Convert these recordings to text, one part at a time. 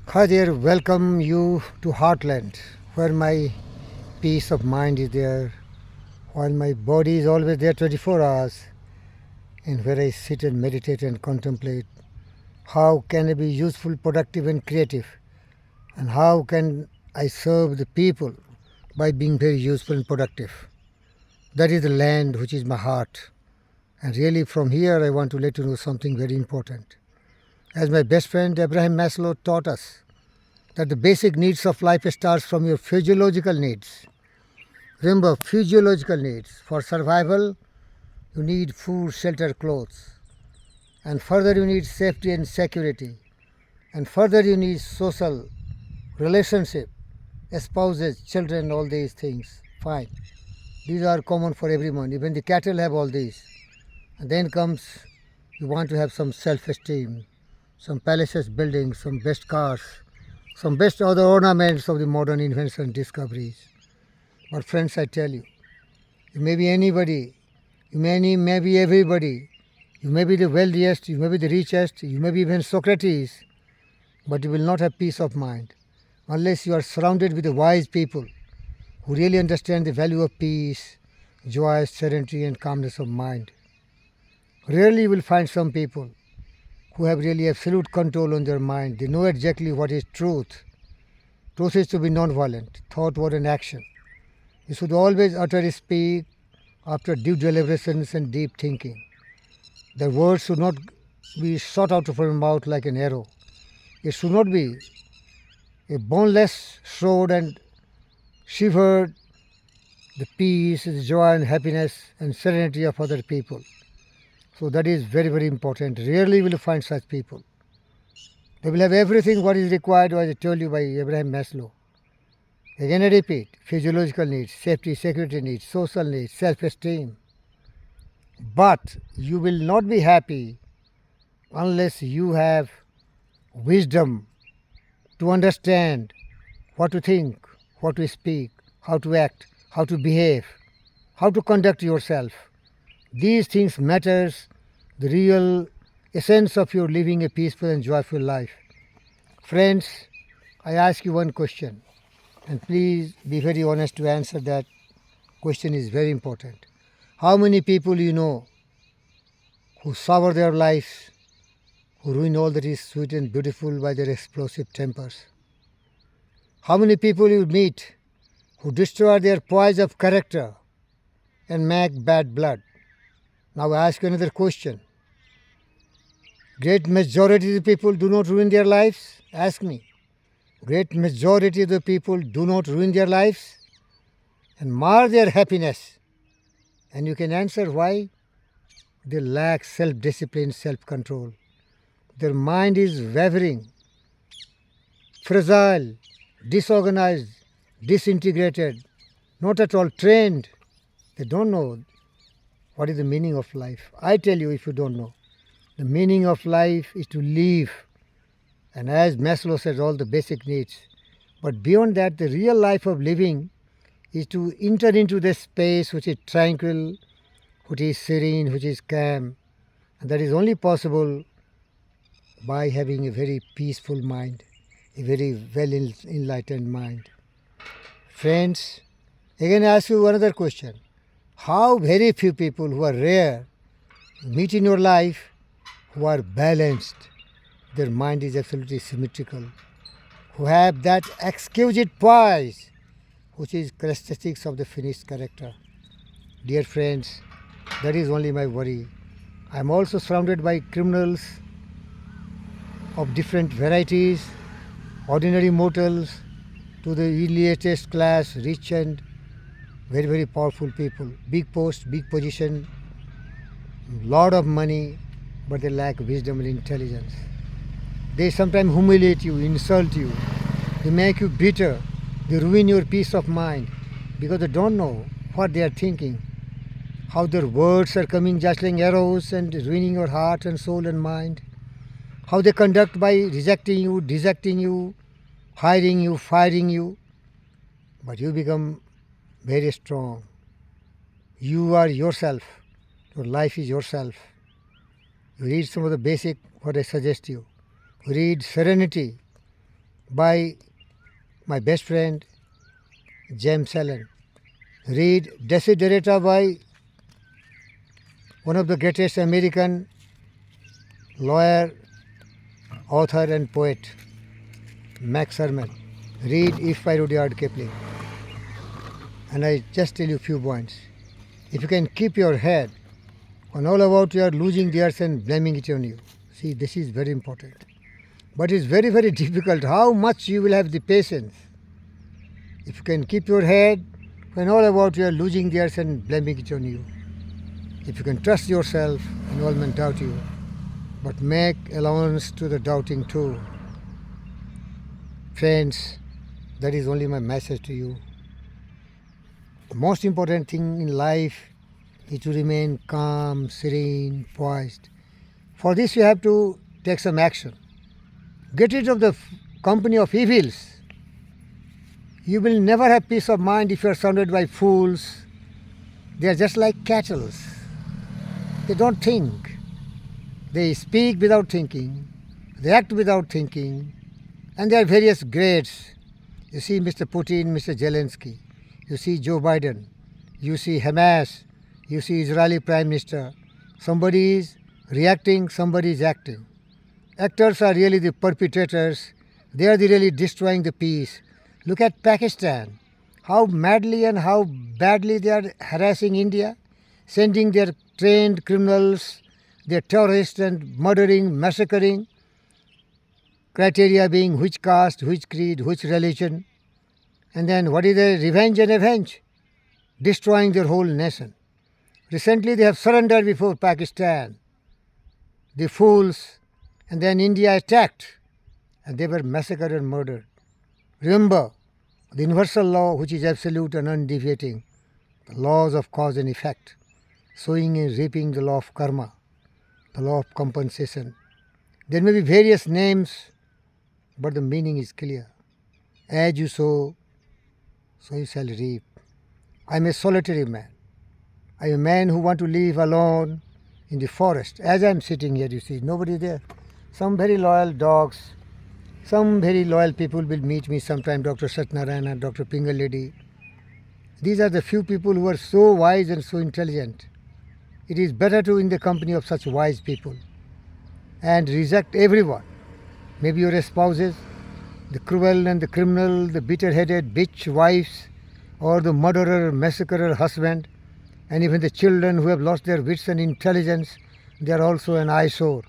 Hi there, welcome you to Heartland, where my peace of mind is there, while my body is always there 24 hours, and where I sit and meditate and contemplate how can I be useful, productive, and creative, and how can I serve the people by being very useful and productive. That is the land which is my heart. And really, from here, I want to let you know something very important. As my best friend Abraham Maslow taught us, that the basic needs of life starts from your physiological needs. Remember, physiological needs. For survival, you need food, shelter, clothes. And further, you need safety and security. And further, you need social relationship, spouses, children, all these things. Fine. These are common for everyone. Even the cattle have all these. And then comes, you want to have some self-esteem, some palaces, buildings, some best cars, some best other ornaments of the modern inventions and discoveries. But friends, I tell you may be anybody, may be everybody, you may be the wealthiest, you may be the richest, you may be even Socrates, but you will not have peace of mind unless you are surrounded with the wise people who really understand the value of peace, joy, serenity, and calmness of mind. Rarely you will find some people who have really absolute control on their mind. They know exactly what is truth. Truth is to be non-violent, thought, word, and action. You should always utter speak after due deliberations and deep thinking. The words should not be shot out of your mouth like an arrow. It should not be a boneless sword and shivered the peace, the joy and happiness and serenity of other people. So that is very, very important. Rarely will you find such people. They will have everything what is required, as I told you by Abraham Maslow. Again I repeat, physiological needs, safety, security needs, social needs, self-esteem. But you will not be happy unless you have wisdom to understand what to think, what to speak, how to act, how to behave, how to conduct yourself. These things matters the real essence of your living a peaceful and joyful life. Friends, I ask you one question, and please be very honest to answer that question is very important. How many people you know who sour their lives, who ruin all that is sweet and beautiful by their explosive tempers? How many people you meet who destroy their poise of character and make bad blood? Now I ask you another question. Great majority of the people do not ruin their lives? Ask me. Great majority of the people do not ruin their lives and mar their happiness. And you can answer why? They lack self-discipline, self-control. Their mind is wavering, fragile, disorganized, disintegrated, not at all trained. They don't know what is the meaning of life. I tell you, if you don't know, the meaning of life is to live. And as Maslow says, all the basic needs. But beyond that, the real life of living is to enter into the space which is tranquil, which is serene, which is calm. And that is only possible by having a very peaceful mind, a very well enlightened mind. Friends, again I ask you another question. How very few people who are rare meet in your life who are balanced, their mind is absolutely symmetrical, who have that exquisite poise which is characteristics of the finished character. Dear friends, that is only my worry. I am also surrounded by criminals of different varieties, ordinary mortals to the elitist class, rich and very, very powerful people, big post, big position, lot of money, but they lack wisdom and intelligence. They sometimes humiliate you, insult you, they make you bitter, they ruin your peace of mind because they don't know what they are thinking, how their words are coming just like arrows and ruining your heart and soul and mind, how they conduct by rejecting you, dejecting you, hiring you, firing you, but you become very strong. You are yourself. Your life is yourself. You read some of the basic what I suggest you. Read Serenity by my best friend James Allen. Read Desiderata by one of the greatest American lawyer, author and poet, Max Sherman. Read If by Rudyard Kipling. And I just tell you a few points. If you can keep your head on all about you are losing theirs and blaming it on you. See, this is very important. But it's very, very difficult how much you will have the patience. If you can keep your head when all about you are losing theirs and blaming it on you. If you can trust yourself and all men doubt you, but make allowance to the doubting too. Friends, that is only my message to you. The most important thing in life is to remain calm, serene, poised. For this you have to take some action. Get rid of the company of evils. You will never have peace of mind if you are surrounded by fools. They are just like cattle. They don't think. They speak without thinking. They act without thinking. And there are various grades. You see Mr. Putin, Mr. Zelensky. You see Joe Biden. You see Hamas. You see Israeli Prime Minister. Somebody is reacting, somebody is acting. Actors are really the perpetrators. They are really destroying the peace. Look at Pakistan. How madly and how badly they are harassing India, sending their trained criminals, their terrorists and murdering, massacring. Criteria being which caste, which creed, which religion. And then what is their revenge and avenge? Destroying their whole nation. Recently they have surrendered before Pakistan. The fools. And then India attacked. And they were massacred and murdered. Remember, the universal law which is absolute and undeviating. The laws of cause and effect. Sowing and reaping, the law of karma. The law of compensation. There may be various names, but the meaning is clear. As you sow, so you shall reap. I am a solitary man. I am a man who want to live alone in the forest. As I am sitting here, you see, nobody there. Some very loyal dogs, some very loyal people will meet me sometime, Dr. Satyanarayana, Dr. Pingaledi. These are the few people who are so wise and so intelligent. It is better to in the company of such wise people and reject everyone. Maybe your spouses, the cruel and the criminal, the bitter-headed bitch wives, or the murderer, massacrer husband, and even the children who have lost their wits and intelligence, they are also an eyesore.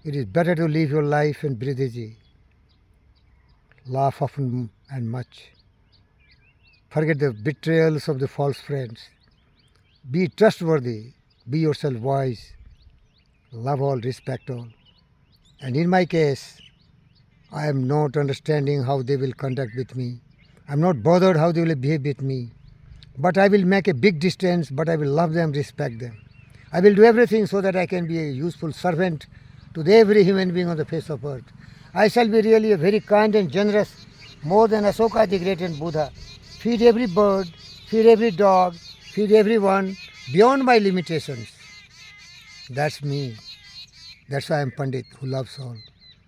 It is better to live your life and breathe easy. Laugh often and much. Forget the betrayals of the false friends. Be trustworthy. Be yourself wise. Love all, respect all. And in my case, I am not understanding how they will conduct with me. I am not bothered how they will behave with me. But I will make a big distance, but I will love them, respect them. I will do everything so that I can be a useful servant to every human being on the face of earth. I shall be really a very kind and generous, more than Asoka the Great and Buddha. Feed every bird, feed every dog, feed everyone beyond my limitations. That's me. That's why I am Pandit who loves all.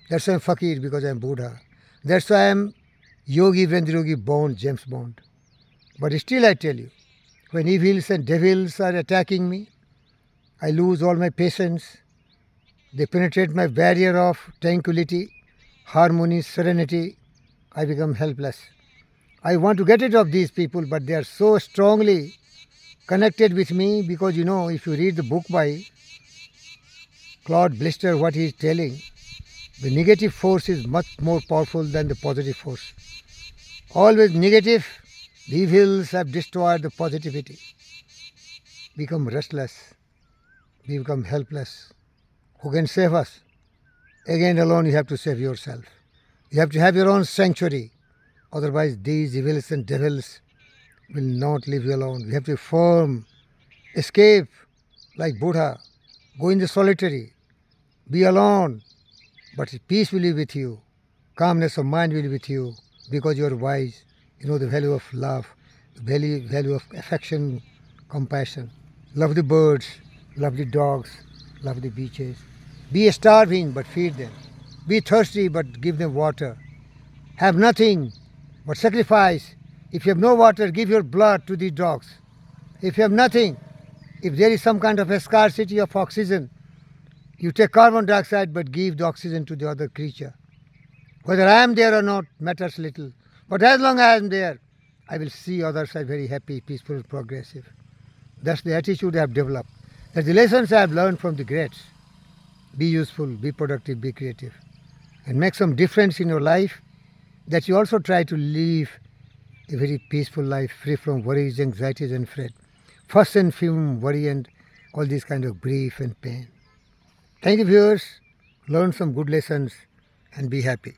That's why I am Fakir because I am Buddha. That's why I am Yogi Vendrogi Bond, James Bond. But still I tell you, when evils and devils are attacking me, I lose all my patience. They penetrate my barrier of tranquility, harmony, serenity. I become helpless. I want to get rid of these people, but they are so strongly connected with me because if you read the book by Claude Blister, what he is telling, the negative force is much more powerful than the positive force. Always negative, the evils have destroyed the positivity. Become restless, we become helpless. Who can save us? Again alone you have to save yourself. You have to have your own sanctuary. Otherwise these evils and devils will not leave you alone. You have to form, escape like Buddha. Go in the solitary. Be alone. But peace will be with you. Calmness of mind will be with you because you are wise. You know the value of love, the value of affection, compassion. Love the birds, love the dogs, love the beaches. Be starving but feed them. Be thirsty but give them water. have nothing but sacrifice. If you have no water, give your blood to the dogs. If you have nothing, if there is some kind of a scarcity of oxygen, you take carbon dioxide but give the oxygen to the other creature. Whether I am there or not matters little. But as long as I am there, I will see others are very happy, peaceful, progressive. That's the attitude I have developed. That's the lessons I have learned from the greats. Be useful, be productive, be creative. And make some difference in your life, that you also try to live a very peaceful life, free from worries, anxieties and fret. Fuss and fume, worry and all these kind of grief and pain. Thank you, viewers. Learn some good lessons and be happy.